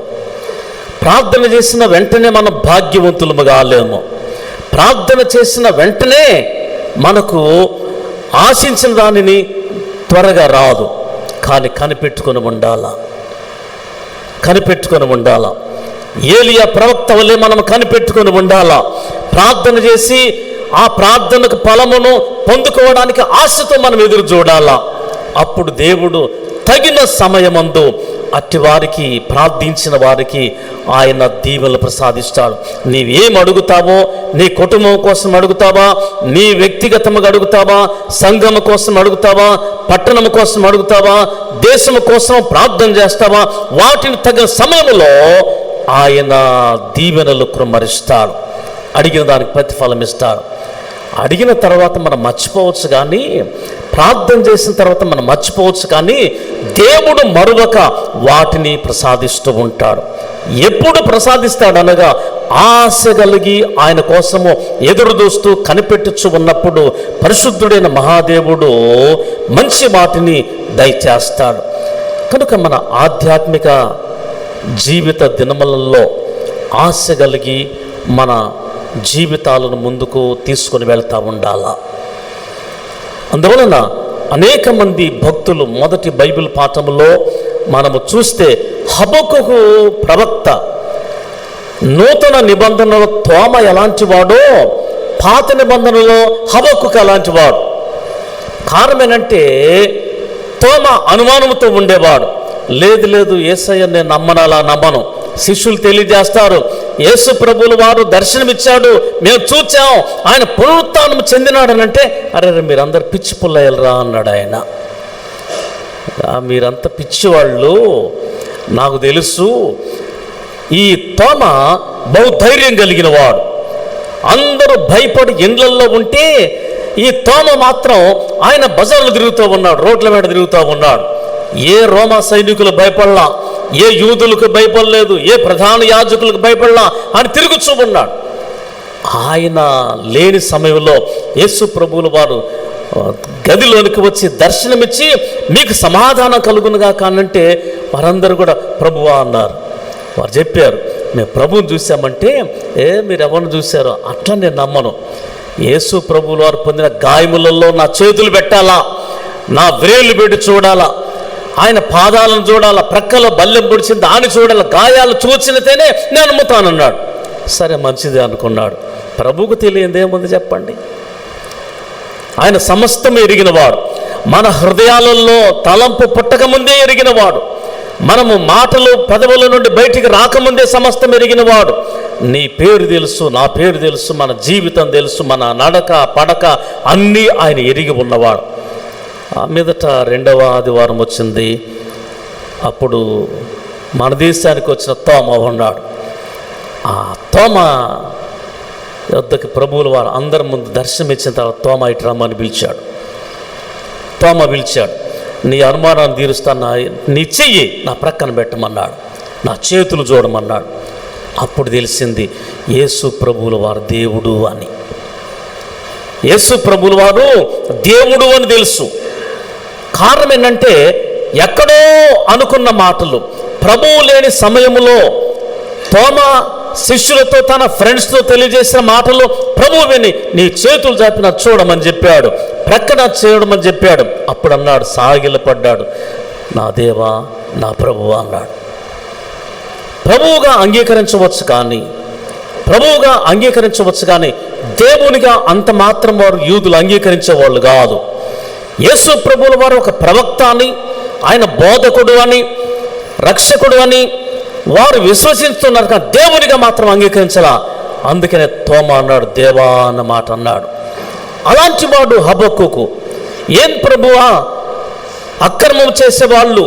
ప్రార్థన చేసిన వెంటనే మనం భాగ్యవంతులము కాలేము, ప్రార్థన చేసిన వెంటనే మనకు ఆశించిన దానిని త్వరగా రాదు. కానీ కనిపెట్టుకొని ఉండాలా. ఏలియా ప్రవక్త వల్లే మనం కనిపెట్టుకొని ఉండాలా. ప్రార్థన చేసి ఆ ప్రార్థనకు ఫలమును పొందుకోవడానికి ఆశతో మనం ఎదురు చూడాలా. అప్పుడు దేవుడు తగిన సమయమందు అట్టి వారికి, ప్రార్థించిన వారికి ఆయన దీవెనలు ప్రసాదిస్తాడు. నీవేం అడుగుతావో, నీ కుటుంబం కోసం అడుగుతావా, నీ వ్యక్తిగతంగా అడుగుతావా, సంఘం కోసం అడుగుతావా, పట్టణం కోసం అడుగుతావా, దేశం కోసం ప్రార్థన చేస్తావా, వాటిని తగిన సమయంలో ఆయన దీవెనలు కుమ్మరిస్తాడు. అడిగిన దానికి ప్రతిఫలం ఇస్తాడు. అడిగిన తర్వాత మనం మర్చిపోవచ్చు, కానీ ప్రార్థన చేసిన తర్వాత మనం మర్చిపోవచ్చు, కానీ దేవుడు మరువక వాటిని ప్రసాదిస్తూ ఉంటాడు. ఎప్పుడు ప్రసాదిస్తాడు అనగా, ఆశ కలిగి ఆయన కోసము ఎదురు చూస్తూ కనిపెట్టుచు ఉన్నప్పుడు పరిశుద్ధుడైన మహాదేవుడు మంచి వాటిని దయచేస్తాడు. కనుక మన ఆధ్యాత్మిక జీవిత దినములలో ఆశ కలిగి మన జీవితాలను ముందుకు తీసుకొని వెళ్తూ ఉండాలా. అందువలన అనేక మంది భక్తులు మొదటి బైబిల్ పాఠంలో మనము చూస్తే హబక్కుకు ప్రవక్త నూతన నిబంధనలో తోమ ఎలాంటి వాడో పాత నిబంధనలో హబక్కుకు ఎలాంటి వాడు. కారణం ఏంటంటే తోమ అనుమానంతో ఉండేవాడు. లేదు యేసయ్య నేను నమ్మను. శిష్యులు తెలియజేస్తారు, యేసు ప్రభువుల వారు దర్శనమిచ్చాడు, మేము చూచాం, ఆయన పునరుత్థానం చెందినాడనంటే, అరే మీరందరు పిచ్చి పుల్లయ్యలరా అన్నాడు ఆయన. మీరంతా పిచ్చివాళ్ళు, నాకు తెలుసు. ఈ తోమ బహుధైర్యం కలిగిన వాడు. అందరూ భయపడి ఇండ్లల్లో ఉంటే ఈ తోమ మాత్రం ఆయన బజార్లు తిరుగుతూ ఉన్నాడు, రోడ్ల మీద తిరుగుతూ ఉన్నాడు. ఏ రోమా సైనికులు భయపడలా, ఏ యూదులకు భయపడలేదు, ఏ ప్రధాన యాజకులకు భయపడలా అని తిరుగుతూ ఉన్నాడు. ఆయన లేని సమయంలో యేసు ప్రభువుల వారు గదిలోనికి వచ్చి దర్శనమిచ్చి మీకు సమాధానం కలుగునుగా కానంటే వారందరూ కూడా ప్రభువా అన్నారు. వారు చెప్పారు, మేము ప్రభువుని చూసామంటే, మీరు ఎవరిని చూశారో అట్లా నేను నమ్మను. యేసు ప్రభువుల వారు పొందిన గాయములలో నా చేతులు పెట్టాలా, నా వ్రేళ్ళు పెట్టి చూడాలా, ఆయన పాదాలను చూడాలా, ప్రక్కలో బల్లెం పొడిచింది దాన్ని చూడాలా, గాయాలు చూచినతేనే నేను నమ్ముతానన్నాడు. సరే మంచిది అనుకున్నాడు. ప్రభువుకు తెలియదేముంది చెప్పండి? ఆయన సమస్తం ఎరిగినవాడు, మన హృదయాలలో తలంపు పుట్టకముందే ఎరిగినవాడు, మనము మాటలు పదవుల నుండి బయటికి రాకముందే సమస్తం ఎరిగినవాడు. నీ పేరు తెలుసు, నా పేరు తెలుసు, మన జీవితం తెలుసు, మన నడక పడక అన్నీ ఆయన ఎరిగి ఉన్నవాడు. ఆ మీదట 2వ ఆదివారం వచ్చింది. అప్పుడు మన దేశానికి వచ్చిన తోమ ఉన్నాడు. ఆ తోమ యొద్దకి ప్రభువుల వారు అందరి ముందు దర్శనం ఇచ్చిన తర్వాత తోమ ఇటు రమ్మని పిలిచాడు. తోమ పిలిచాడు, నీ అనుమానాన్ని తీరుస్తాను, నీ చెయ్యి నా ప్రక్కన పెట్టమన్నాడు, నా చేతులు చూడమన్నాడు. అప్పుడు తెలిసింది యేసు ప్రభువుల వారు దేవుడు అని. యేసు ప్రభువుల వారు దేవుడు అని తెలుసు. కారణం ఏంటంటే ఎక్కడో అనుకున్న మాటలు ప్రభువు లేని సమయంలో తోమ శిష్యులతో తన ఫ్రెండ్స్తో తెలియజేసిన మాటలు ప్రభువు విని నీ చేతులు చాపిన చూడమని చెప్పాడు, ప్రక్కన చేయడమని చెప్పాడు. అప్పుడు అన్నాడు, సాగిలపడ్డాడు, నా దేవా నా ప్రభువా అన్నాడు. ప్రభువుగా అంగీకరించవచ్చు కానీ దేవునిగా అంత మాత్రం వారు యూదులు అంగీకరించేవాళ్ళు కాదు. యేసు ప్రభువుల వారు ఒక ప్రవక్త అని, ఆయన బోధకుడు అని, రక్షకుడు అని వారు విశ్వసిస్తున్నారు, కానీ దేవునిగా మాత్రం అంగీకరించాలా. అందుకనే తోమా అన్నాడు, దేవా అన్న మాట అన్నాడు. అలాంటి వాడు హబక్కూకు. ఏం ప్రభువా, అక్రమం చేసేవాళ్ళు,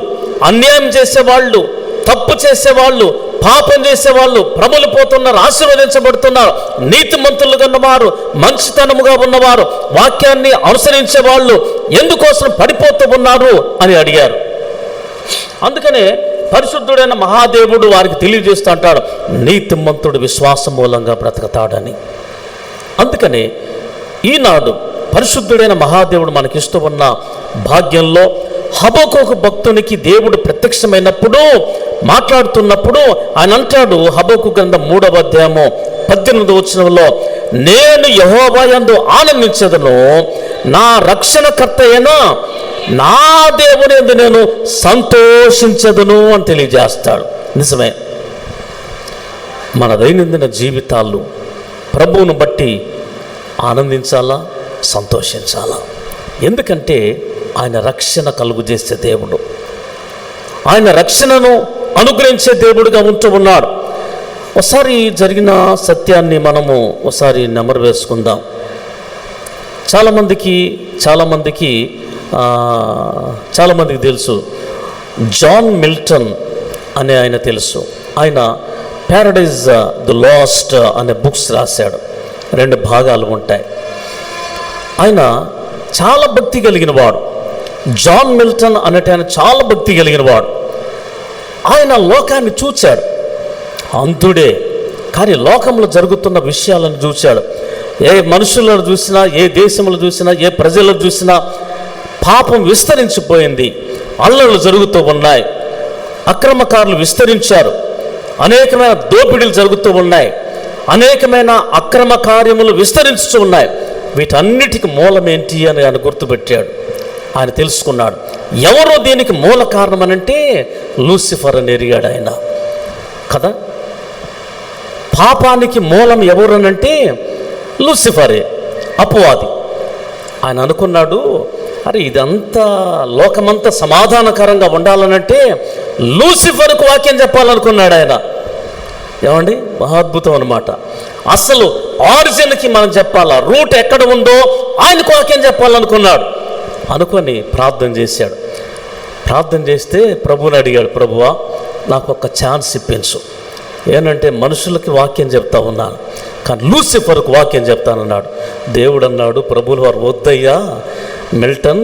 అన్యాయం చేసేవాళ్ళు, తప్పు చేసేవాళ్ళు, పాపం చేసేవాళ్ళు ప్రబలిపోతున్నారు, ఆశీర్వదించబడుతున్నారు. నీతిమంతులుగా ఉన్నవారు, మంచితనముగా ఉన్నవారు, వాక్యాన్ని అనుసరించే వాళ్ళు ఎందుకోసం పడిపోతూ ఉన్నారు అని అడిగారు. అందుకనే పరిశుద్ధుడైన మహాదేవుడు వారికి తెలియజేస్తూ అంటాడు, నీతిమంతుడు విశ్వాసం మూలంగా బ్రతకతాడని. అందుకని ఈనాడు పరిశుద్ధుడైన మహాదేవుడు మనకిస్తూ ఉన్న భాగ్యంలో హబక్కూకు భక్తునికి దేవుడు ప్రత్యక్షమైనప్పుడు మాట్లాడుతున్నప్పుడు ఆయన అంటాడు, హబక్కూకు గ్రంథం 3వ అధ్యాయము 18వ వచనంలో, నేను యెహోవా యందు ఆనందించదను, నా రక్షణకర్త అయిన నా దేవుని యందు నేను సంతోషించదును అని తెలియజేస్తాడు. నిజమే, మన దైనందిన జీవితాలు ప్రభువును బట్టి ఆనందించాలా, సంతోషించాలా. ఎందుకంటే ఆయన రక్షణ కలుగు చేసే దేవుడు, ఆయన రక్షణను అనుగ్రహించే దేవుడుగా ఉంటూ ఉన్నాడు. ఒకసారి జరిగిన సత్యాన్ని మనము ఒకసారి నెమరు వేసుకుందాం. చాలామందికి తెలుసు, జాన్ మిల్టన్ అనే ఆయన తెలుసు. ఆయన ప్యారడైజ్ ది లాస్ట్ అనే బుక్స్ రాశాడు. 2 భాగాలు ఉంటాయి. ఆయన చాలా భక్తి కలిగిన వాడు. జాన్ మిల్టన్ అనేట ఆయన చాలా భక్తి కలిగిన వాడు. ఆయన లోకాన్ని చూచాడు, అంతుడే, కానీ లోకంలో జరుగుతున్న విషయాలను చూశాడు. ఏ మనుషులను చూసినా, ఏ దేశంలో చూసినా, ఏ ప్రజలను చూసినా పాపం విస్తరించిపోయింది, అల్లర్లు జరుగుతూ ఉన్నాయి, అక్రమకారులు విస్తరించారు, అనేకమైన దోపిడీలు జరుగుతూ ఉన్నాయి, అనేకమైన అక్రమ కార్యములు విస్తరించుతూ ఉన్నాయి. వీటన్నిటికి మూలం ఏంటి అని ఆయన గుర్తుపెట్టాడు. ఆయన తెలుసుకున్నాడు ఎవరో దీనికి మూల కారణం అనంటే లూసిఫర్ అని ఎరిగాడు ఆయన కదా. పాపానికి మూలం ఎవరనంటే లూసిఫరే, అపవాది. ఆయన అనుకున్నాడు, అరే ఇదంతా లోకమంతా సమాధానకరంగా ఉండాలనంటే లూసిఫర్కు వాక్యం చెప్పాలనుకున్నాడు ఆయన. ఏమండి, మహాద్భుతం అన్నమాట. అసలు ఆరిజిన్కి మనం చెప్పాలా, రూట్ ఎక్కడ ఉందో ఆయనకు వాక్యం చెప్పాలనుకున్నాడు. అనుకొని ప్రార్థన చేశాడు. ప్రార్థన చేస్తే ప్రభువుని అడిగాడు, ప్రభువా నాకు ఒక ఛాన్స్ ఇప్పించు, ఏనంటే మనుషులకి వాక్యం చెప్తా ఉన్నాను, కానీ లూసిఫర్కు వాక్యం చెప్తానన్నాడు. దేవుడు అన్నాడు, ప్రభువుల వారు వద్దయ్యా మిల్టన్,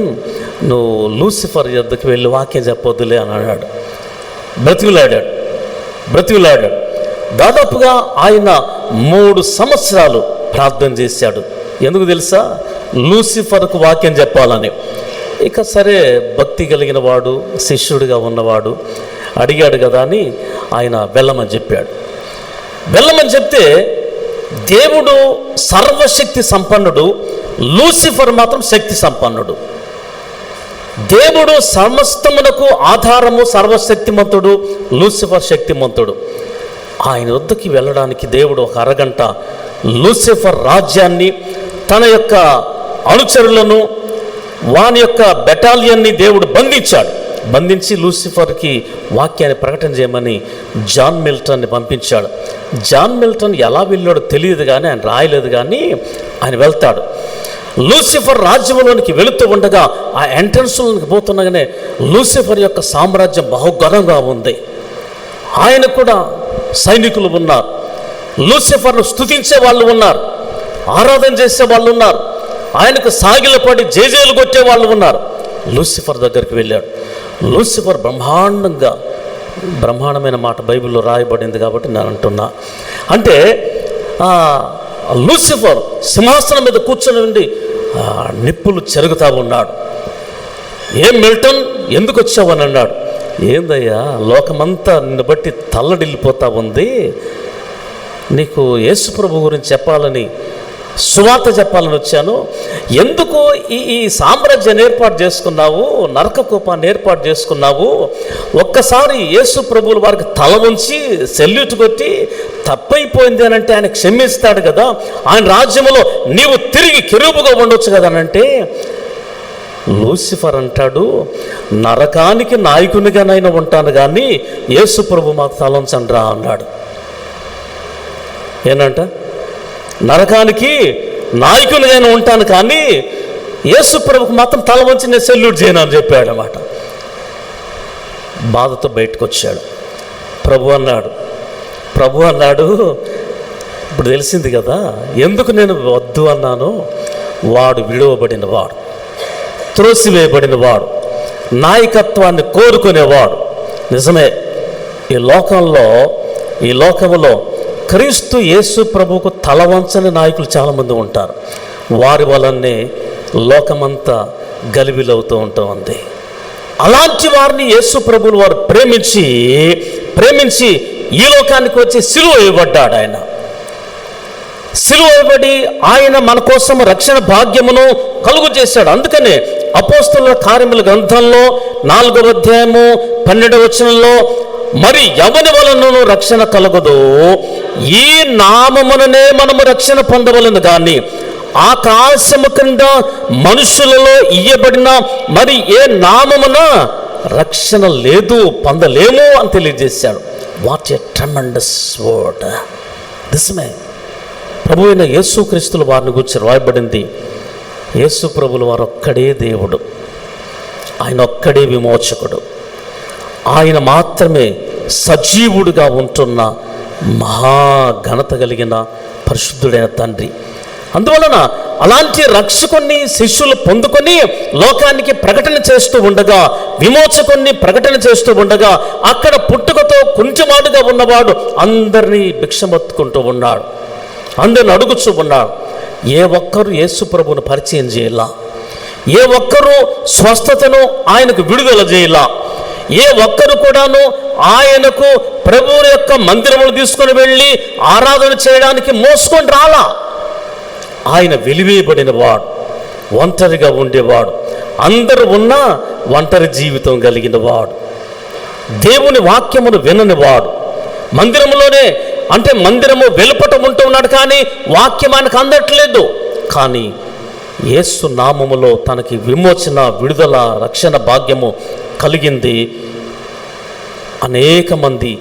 నువ్వు లూసిఫర్ యొద్దకు వెళ్ళి వాక్యం చెప్పొద్దులే అని అన్నాడు. బ్రతిలాడాడు. దాదాపుగా ఆయన 3 సంవత్సరాలు ప్రార్థన చేశాడు. ఎందుకు తెలుసా? లూసిఫర్కు వాక్యం చెప్పాలని. ఇక సరే, భక్తి కలిగిన వాడు, శిష్యుడిగా ఉన్నవాడు అడిగాడు కదా అని ఆయన వెళ్ళమని చెప్పాడు. వెళ్ళమని చెప్తే దేవుడు సర్వశక్తి సంపన్నుడు, లూసిఫర్ మాత్రం శక్తి సంపన్నుడు. దేవుడు సమస్తమునకు ఆధారము, సర్వశక్తిమంతుడు, లూసిఫర్ శక్తిమంతుడు. ఆయన వద్దకి వెళ్ళడానికి దేవుడు ఒక అరగంట లూసిఫర్ రాజ్యాన్ని, తన యొక్క అనుచరులను, వాని యొక్క బెటాలియన్ని దేవుడు బంధించి లూసిఫర్కి వాక్యాన్ని ప్రకటన చేయమని జాన్ మిల్టన్ని పంపించాడు. జాన్ మిల్టన్ ఎలా వెళ్ళాడో తెలియదు కానీ, ఆయన రాయలేదు కానీ ఆయన వెళ్తాడు. లూసిఫర్ రాజ్యంలోనికి వెళుతూ ఉండగా ఆ ఎంట్రన్స్లోనికి పోతుండగానే లూసిఫర్ యొక్క సామ్రాజ్యం బహుఘనంగా ఉంది. ఆయన కూడా సైనికులు ఉన్నారు, లూసిఫర్ను స్తుతించే వాళ్ళు ఉన్నారు, ఆరాధన చేసే వాళ్ళు ఉన్నారు, ఆయనకు సాగిలపడి జేజేలు కొట్టే వాళ్ళు ఉన్నారు. లూసిఫర్ దగ్గరికి వెళ్ళాడు. లూసిఫర్ బ్రహ్మాండమైన మాట బైబిల్లో రాయబడింది కాబట్టి నేను అంటున్నా. అంటే లూసిఫర్ సింహాసనం మీద కూర్చొని ఉండి నిప్పులు చెరుగుతా ఉన్నాడు. ఏం మిల్టన్, ఎందుకు వచ్చావని అన్నాడు. ఏందయ్యా, లోకమంతా నిన్ను బట్టి తల్లడిల్లిపోతా ఉంది, నీకు యేసు ప్రభు గురించి చెప్పాలని, సువార్త చెప్పాలని వచ్చాను. ఎందుకు ఈ సామ్రాజ్యాన్ని ఏర్పాటు చేసుకున్నావు, నరక కూపాన్ని ఏర్పాటు చేసుకున్నావు? ఒక్కసారి యేసు ప్రభువుల వారికి తల ఉంచి సెల్యూట్ కొట్టి తప్పైపోయింది అని అంటే ఆయన క్షమిస్తాడు కదా, ఆయన రాజ్యంలో నీవు తిరిగి కెరూబుగా ఉండొచ్చు కదా అని అంటే లూసిఫర్ అంటాడు, నరకానికి నాయకునిగానైనా ఉంటాను కానీ యేసు ప్రభు మాకు తలంచండి రా అన్నాడు. ఏనంట, నరకానికి నాయకునిగానే ఉంటాను, కానీ యేసు ప్రభుకు మాత్రం తల వంచి నేను సెల్యూట్ చేయను అని చెప్పాడు అన్నమాట. బాధతో బయటకు వచ్చాడు. ప్రభు అన్నాడు, ఇప్పుడు తెలిసింది కదా ఎందుకు నేను వద్దు అన్నాను. వాడు విడువబడిన వాడు, త్రోసివేయబడిన వాడు, నాయకత్వాన్ని కోరుకునేవాడు. నిజమే, ఈ లోకంలో క్రీస్తు యేసు ప్రభువుకు తల వంచని నాయకులు చాలామంది ఉంటారు. వారి వలనే లోకమంతా గలిబిలవుతూ ఉంటుంది. అలాంటి వారిని యేసు ప్రభువులు వారు ప్రేమించి ఈ లోకానికి వచ్చి సిలువ వేయబడ్డాడు. సిలువ వేయబడి ఆయన మన కోసం రక్షణ భాగ్యమును కలుగు చేశాడు. అందుకనే అపోస్తలుల కార్యముల గ్రంథంలో 4వ అధ్యాయము 12వ వచనంలో, మరి ఎవని వలనను రక్షణ కలుగదు, ఈ నామముననే మనము రక్షణ పొందవలను గాని ఆకాశము కింద మనుషులలో ఇయ్యబడిన మరి ఏ నామమున రక్షణ లేదు, పొందలేము అని తెలియజేశాడు. What a tremendous word. నిజమే, ప్రభు అయిన యేసుక్రీస్తుల వారిని గురించి రాయబడింది, యేసు ప్రభుల వారు ఒక్కడే దేవుడు, ఆయన ఒక్కడే విమోచకుడు, ఆయన మాత్రమే సజీవుడిగా ఉంటున్న మహాఘనత కలిగిన పరిశుద్ధుడైన తండ్రి. అందువలన అలాంటి రక్షకుణ్ణి శిష్యులు పొందుకొని లోకానికి ప్రకటన చేస్తూ ఉండగా, విమోచకుణ్ణి ప్రకటన చేస్తూ ఉండగా, అక్కడ పుట్టుకతో కుంటివాడుగా ఉన్నవాడు అందరినీ భిక్షమత్తుకుంటూ ఉన్నాడు, అందరిని అడుగుచూ ఉన్నాడు. ఏ ఒక్కరు యేసు ప్రభువును పరిచయం చేయాల, ఏ ఒక్కరు స్వస్థతను ఆయనకు విడుదల చేయాల, ఏ ఒక్కరు కూడాను ఆయనకు ప్రభువు యొక్క మందిరములు తీసుకొని వెళ్ళి ఆరాధన చేయడానికి మోసుకొని రాలా. ఆయన వెలివేయబడిన వాడు, ఒంటరిగా ఉండేవాడు, అందరూ ఉన్న ఒంటరి జీవితం కలిగిన వాడు, దేవుని వాక్యమును విననివాడు, మందిరములోనే అంటే మందిరము వెలుపట ఉంటూ ఉన్నాడు, కానీ వాక్యం ఆయనకు అందట్లేదు. కానీ యేసు నామములో తనకి విమోచన, విడుదల, రక్షణ భాగ్యము కలిగింది. అనేక మంది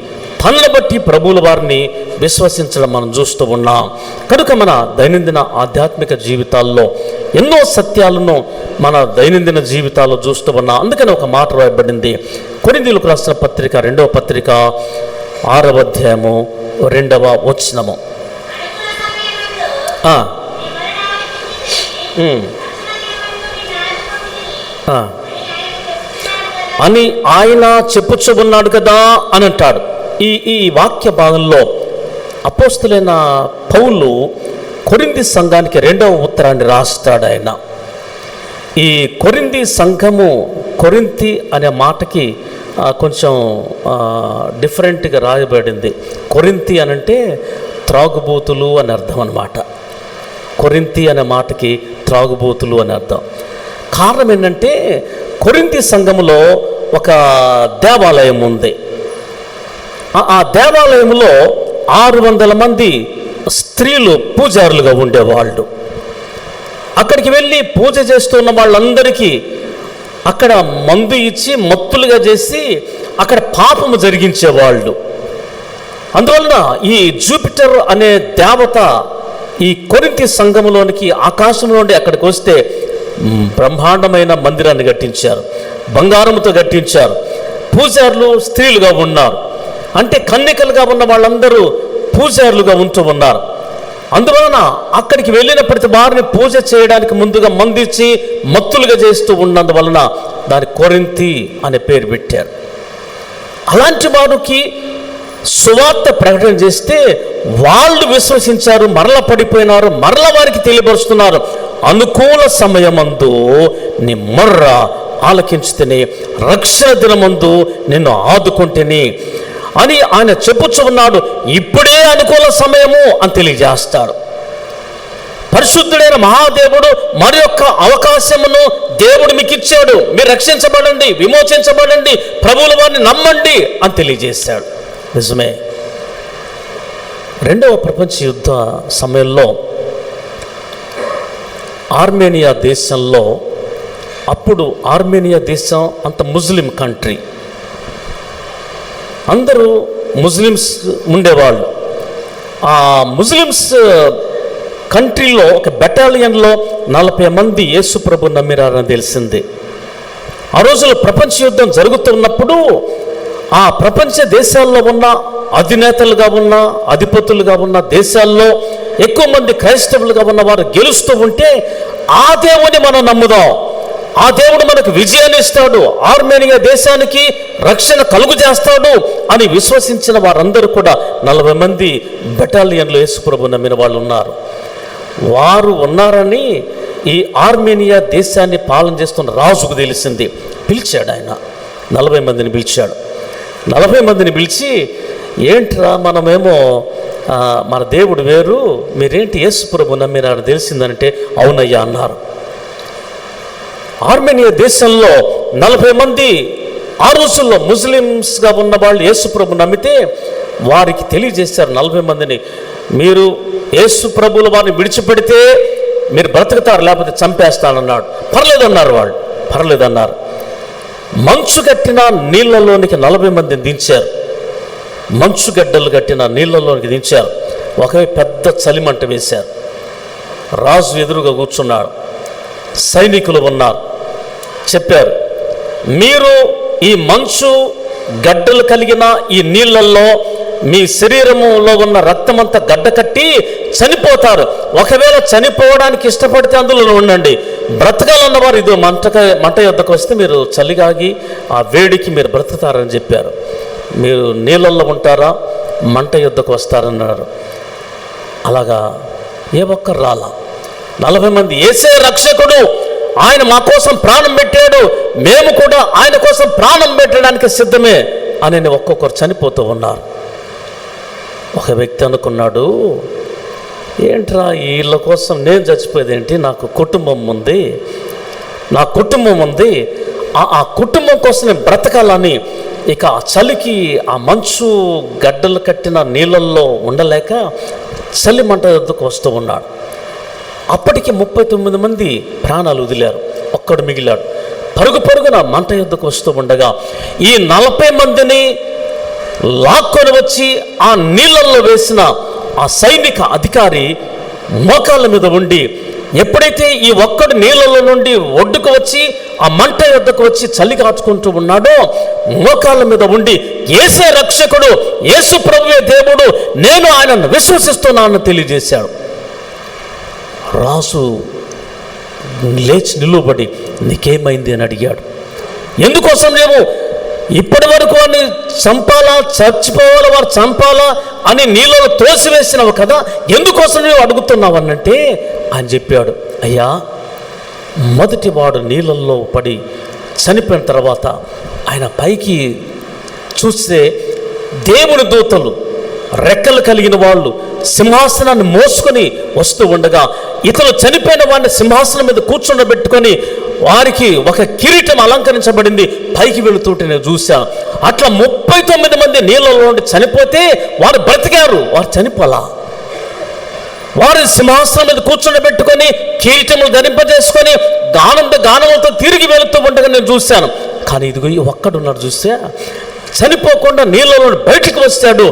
తనను బట్టి ప్రభువుల వారిని విశ్వసించడం మనం చూస్తూ ఉన్నాం. కనుక మన దైనందిన ఆధ్యాత్మిక జీవితాల్లో ఎన్నో సత్యాలను మన దైనందిన జీవితాల్లో చూస్తూ ఉన్నాం. అందుకని ఒక మాట రాయబడింది, కొరింథీయులకు రాసిన పత్రిక 2వ పత్రిక 6వ అధ్యాయము 2వ వచనము. అని ఆయన చెప్పుచూ ఉన్నాడు కదా అని అంటాడు. ఈ వాక్య భాగంలో అపోస్తలుడైన పౌలు కొరింథీ సంఘానికి 2వ ఉత్తరాన్ని రాస్తాడు. ఆయన ఈ కొరింథీ సంఘము, కొరింథీ అనే మాటకి కొంచెం డిఫరెంట్గా రాయబడింది. కొరింథీ అనంటే త్రాగుబోతులు అని అర్థం అన్నమాట. కొరింథీ అనే మాటకి త్రాగుబోతులు అని అర్థం. కారణం ఏంటంటే కొరింథీ సంఘములో ఒక దేవాలయం ఉంది. ఆ దేవాలయంలో 600 మంది స్త్రీలు పూజారులుగా ఉండేవాళ్ళు. అక్కడికి వెళ్ళి పూజ చేస్తున్న వాళ్ళందరికీ అక్కడ మందు ఇచ్చి మత్తులుగా చేసి అక్కడ పాపము జరిగించేవాళ్ళు. అందువలన ఈ జూపిటర్ అనే దేవత ఈ కొరింథీ సంఘములోనికి ఆకాశం నుండి అక్కడికి వస్తే బ్రహ్మాండమైన మందిరాన్ని కట్టించారు, బంగారంతో కట్టించారు. పూజారులు స్త్రీలుగా ఉన్నారు, అంటే కన్యకలుగా ఉన్న వాళ్ళందరూ పూజారులుగా ఉంటూ ఉన్నారు. అందువలన అక్కడికి వెళ్ళిన ప్రతి వారిని పూజ చేయడానికి ముందుగా మందిచ్చి మత్తులుగా చేస్తూ ఉన్నందువలన దాని కొరింథీ అనే పేరు పెట్టారు. అలాంటి వారికి సువార్త ప్రకటన చేస్తే వాళ్ళు విశ్వసించారు, మరల పడిపోయినారు, మరల వారికి తెలియపరుస్తున్నారు. అనుకూల సమయమందు నీ మొర్ర ఆలకించితేనే, రక్షణ దినమందు నిన్ను ఆదుకుంటేనే అని ఆయన చెప్పుచూ ఉన్నాడు. ఇప్పుడే అనుకూల సమయము అని తెలియజేస్తాడు. పరిశుద్ధుడైన మహాదేవుడు మరి యొక్క అవకాశమును దేవుడు మీకు ఇచ్చాడు. మీరు రక్షించబడండి, విమోచించబడండి, ప్రభువుల వారిని నమ్మండి అని తెలియజేశాడు. నిజమే, 2వ ప్రపంచ యుద్ధ సమయంలో ఆర్మేనియా దేశంలో, అప్పుడు ఆర్మేనియా దేశం అంత ముస్లిం కంట్రీ, అందరూ ముస్లిమ్స్ ఉండేవాళ్ళు. ఆ ముస్లిమ్స్ కంట్రీలో ఒక బెటాలియన్లో 40 మంది యేసు ప్రభు నమ్మినారని తెలిసింది. ఆ రోజుల్లో ప్రపంచ యుద్ధం జరుగుతున్నప్పుడు ఆ ప్రపంచ దేశాల్లో ఉన్న అధినేతలుగా ఉన్న అధిపతులుగా ఉన్న దేశాల్లో ఎక్కువ మంది క్రైస్తవులుగా ఉన్న వారు గెలుస్తూ ఉంటే ఆ దేవుని మనం నమ్ముదాం, ఆ దేవుడు మనకు విజయాన్ని ఇస్తాడు, ఆర్మేనియా దేశానికి రక్షణ కలుగు చేస్తాడు అని విశ్వసించిన వారందరూ కూడా 40 మంది బెటాలియన్లో యేసుప్రభు నమ్మిన వాళ్ళు ఉన్నారు. వారు ఉన్నారని ఈ ఆర్మేనియా దేశాన్ని పాలన చేస్తున్న రాజుకు తెలిసింది. పిలిచాడు ఆయన, 40 మందిని పిలిచాడు. 40 మందిని పిలిచి, ఏంట్రా మనమేమో మన దేవుడు వేరు, మీరేంటి యేసుప్రభు నమ్మినారని తెలిసిందంటే అవునయ్యా అన్నారు. ఆర్మేనియా దేశంలో 40 మంది ఆ రోజుల్లో ముస్లిమ్స్గా ఉన్న వాళ్ళు యేసుప్రభు నమ్మితే వారికి తెలియజేశారు 40 మందిని, మీరు యేసుప్రభుల వారిని విడిచిపెడితే మీరు బ్రతుకుతారు, లేకపోతే చంపేస్తానన్నాడు. పర్లేదన్నారు వాళ్ళు, పర్లేదన్నారు. మంచు కట్టిన నీళ్లలోనికి 40 మందిని దించారు. మంచు గడ్డలు కట్టిన నీళ్లలోనికి దించారు. ఒకే పెద్ద చలిమంట వేశారు. రాజు ఎదురుగా కూర్చున్నాడు, సైనికులు ఉన్నారు. చెప్పారు, మీరు ఈ మంచు గడ్డలు కలిగిన ఈ నీళ్లలో మీ శరీరములో ఉన్న రక్తమంతా గడ్డ కట్టి చనిపోతారు. ఒకవేళ చనిపోవడానికి ఇష్టపడితే అందులో ఉండండి, బ్రతకాలన్నవారు ఇది మంట యొద్దకు వస్తే మీరు చలిగాగి ఆ వేడికి మీరు బ్రతుకుతారని చెప్పారు. మీరు నీళ్ళల్లో ఉంటారా, మంట యొద్దకు వస్తారన్నారు. అలాగా ఏ ఒక్కరు రాలా. 40 మంది యేసే రక్షకుడు, ఆయన మా కోసం ప్రాణం పెట్టాడు, మేము కూడా ఆయన కోసం ప్రాణం పెట్టడానికి సిద్ధమే అని ఒక్కొక్కరు చనిపోతూ ఉన్నారు. ఒక వ్యక్తి అనుకున్నాడు, ఏంట్రా వీళ్ళ కోసం నేను చచ్చిపోయేదేంటి, నాకు కుటుంబం ఉంది, నా కుటుంబం ఉంది, ఆ కుటుంబం కోసం నేను బ్రతకాలని ఇక ఆ చలికి ఆ మంచు గడ్డలు కట్టిన నీళ్ళల్లో ఉండలేక చలి మంట వద్దకు వస్తూ ఉన్నాడు. అప్పటికి 39 మంది ప్రాణాలు వదిలారు, ఒక్కడు మిగిలాడు. పరుగున మంట యొద్దకు వస్తూ ఉండగా ఈ 40 మందిని లాక్కొని వచ్చి ఆ నీళ్ళల్లో వేసిన ఆ సైనిక అధికారి మోకాళ్ళ మీద ఉండి, ఎప్పుడైతే ఈ ఒక్కడు నీళ్ళలో నుండి ఒడ్డుకు వచ్చి ఆ మంట యొద్దకు వచ్చి చలి కాచుకుంటూ ఉన్నాడో మోకాళ్ళ మీద ఉండి, యేసే రక్షకుడు, యేసు ప్రభువే దేవుడు, నేను ఆయనను విశ్వసిస్తున్నానని తెలియజేశాడు. రాజు లేచి నిలువబడి, నీకేమైంది అని అడిగాడు. ఎందుకోసం లేవు, ఇప్పటి వరకు వాడిని చంపాలా, చచ్చిపోవాలా, వారు చంపాలా అని నీళ్ళలో తోసివేసినావు కదా, ఎందుకోసం నువ్వు అడుగుతున్నావు అనంటే ఆయన చెప్పాడు, అయ్యా మొదటి వాడు నీళ్ళల్లో పడి చనిపోయిన తర్వాత ఆయన పైకి చూస్తే దేవుని దూతలు రెక్కలు కలిగిన వాళ్ళు సింహాసనాన్ని మోసుకొని వస్తూ ఉండగా ఇతను చనిపోయిన వాడిని సింహాసనం మీద కూర్చుండబెట్టుకొని వారికి ఒక కిరీటం అలంకరించబడింది పైకి వెళుతుంటే నేను చూశాను. అట్లా 39 మంది నీళ్ళలో నుండి చనిపోతే వారు బ్రతికారు, వారు చనిపోలా. వారు సింహాసనం మీద కూర్చుండబెట్టుకొని కిరీటములు ధరింపజేసుకొని గానములతో తిరిగి వెళుతూ ఉండగా నేను చూశాను. కానీ ఇదిగో ఒక్కడున్నాడు, చూస్తే చనిపోకుండా నీళ్ళలో బయటికి వస్తాడు.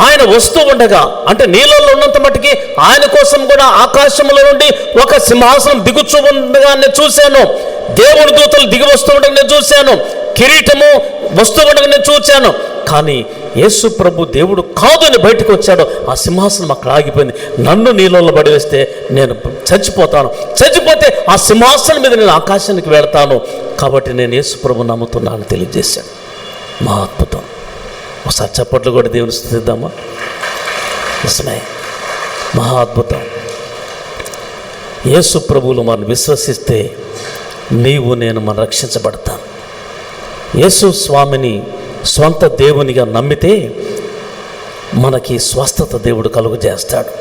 ఆయన వస్తూ ఉండగా, అంటే నీళ్ళలో ఉన్నంత మట్టుకి ఆయన కోసం కూడా ఆకాశంలో నుండి ఒక సింహాసనం దిగుచూ ఉండగా నేను చూశాను. దేవుని దూతలు దిగి వస్తూ ఉండగా నేను చూశాను. కిరీటము వస్తూ ఉండగా నేను చూశాను. కానీ యేసు ప్రభు దేవుడు కాదు అని బయటకు వచ్చాడు. ఆ సింహాసనం అక్కడ ఆగిపోయింది. నన్ను నీళ్ళలో పడివేస్తే నేను చచ్చిపోతాను, చచ్చిపోతే ఆ సింహాసనం మీద నేను ఆకాశానికి వెళతాను. కాబట్టి నేను యేసు ప్రభు నమ్ముతున్నాను తెలియజేశాను. మా అద్భుతం. ఒకసారి చప్పట్లు కూడా దేవుని స్తుతిద్దామా? నిజమే, మహా అద్భుతం. యేసు ప్రభువులు మనం విశ్వసిస్తే నీవు నేను మనం రక్షించబడతాం. యేసు స్వామిని స్వంత దేవునిగా నమ్మితే మనకి స్వస్థత దేవుడు కలుగు చేస్తాడు.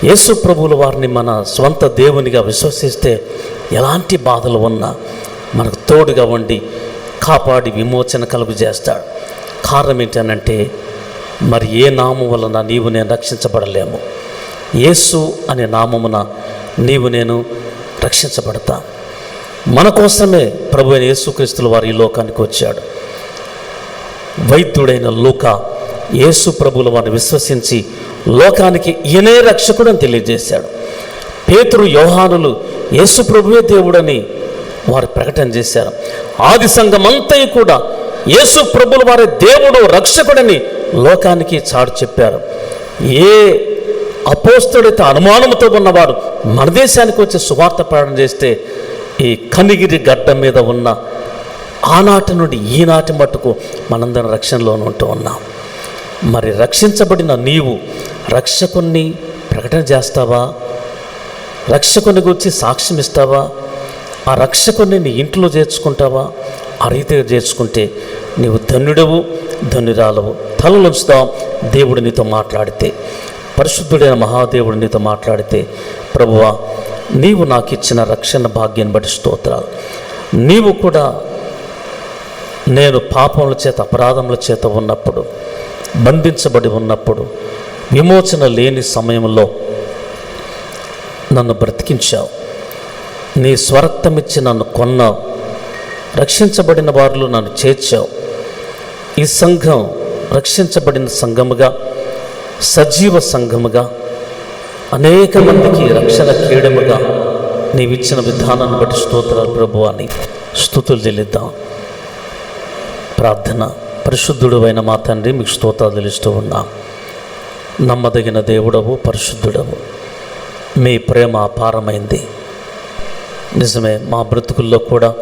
యేసు ప్రభువుల వారిని మన స్వంత దేవునిగా విశ్వసిస్తే ఎలాంటి బాధలు ఉన్నా మనకు తోడుగా ఉండి కాపాడి విమోచన కలుగు చేస్తాడు. కారణం ఏంటనంటే, మరి ఏ నామం వలన నీవు నేను రక్షించబడలేము. యేసు అనే నామమున నీవు నేను రక్షించబడతా. మన కోసమే ప్రభు అయిన యేసుక్రీస్తుల వారు ఈ లోకానికి వచ్చాడు. వైద్యుడైన లూకా యేసు ప్రభువుల వారిని విశ్వసించి లోకానికి ఈయనే రక్షకుడు అని తెలియజేశాడు. పేతురు, యోహానులు యేసు ప్రభువే దేవుడని వారు ప్రకటన చేశారు. ఆది సంఘమంతయు కూడా యేసు ప్రభుల వారి దేవుడు, రక్షకుడని లోకానికి చాటి చెప్పారు. ఏ అపోస్తలుడైతే అనుమానంతో ఉన్నవారు మన దేశానికి వచ్చి సువార్త ప్రకటన చేస్తే ఈ కనిగిరి గడ్డ మీద ఉన్న ఆనాటి నుండి ఈనాటి మట్టుకు మనందరం రక్షణలోనే ఉంటూ ఉన్నాం. మరి రక్షించబడిన నీవు రక్షకుణ్ణి ప్రకటన చేస్తావా? రక్షకుని గురించి సాక్ష్యం ఇస్తావా? ఆ రక్షకుని నీ ఇంట్లో చేర్చుకుంటావా? ఆ రీతిగా చేర్చుకుంటే నీవు ధన్యుడవు, ధన్యురాలవు. తలలుంచుదాం. దేవుడు నీతో మాట్లాడితే, పరిశుద్ధుడైన మహాదేవుడు నీతో మాట్లాడితే, ప్రభువా నీవు నాకు ఇచ్చిన రక్షణ భాగ్యాన్ని బట్టి స్తోత్రాలు. నీవు కూడా నేను పాపముల చేత, అపరాధముల చేత ఉన్నప్పుడు, బంధించబడి ఉన్నప్పుడు, విమోచన లేని సమయంలో నన్ను బ్రతికించావు. నీ స్వరక్తమిచ్చి నన్ను కొన్నావు. రక్షించబడిన వారిలో నన్ను చేర్చావు. ఈ సంఘం రక్షించబడిన సంఘముగా, సజీవ సంఘముగా, అనేక మందికి రక్షణ కీడముగా నీవిచ్చిన విధానాన్ని బట్టి స్తోత్రాలు ప్రభువా అని స్తుతులు చెల్లిద్దాం. ప్రార్థన. పరిశుద్ధుడు అయిన మా తండ్రి, మీకు స్తోత్రాలు చెల్లిస్తూ ఉన్నాం. నమ్మదగిన దేవుడవు, పరిశుద్ధుడవు. మీ ప్రేమ అపారమైంది. నిజమే, మా బ్రతుకుల్లో కూడా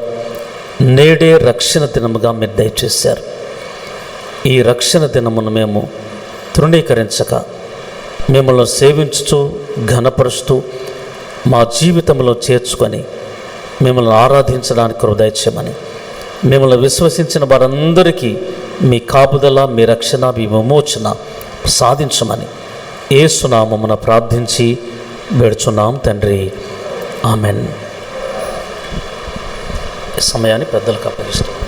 నేడే రక్షణ దినముగా మీరు దయచేశారు. ఈ రక్షణ దినమును మేము తృణీకరించక, మిమ్మల్ని సేవించుతూ, ఘనపరుస్తూ, మా జీవితంలో చేర్చుకొని మిమ్మల్ని ఆరాధించడానికి హృదయచేయమని, మిమ్మల్ని విశ్వసించిన వారందరికీ మీ కాపుదల, మీ రక్షణ, మీ విమోచన సాధించమని యేసు నామమున ప్రార్థించి వేడుచున్నాం తండ్రి. ఆమెన్. సమయాన్ని పెద్దలకు అప్పగిస్తాం.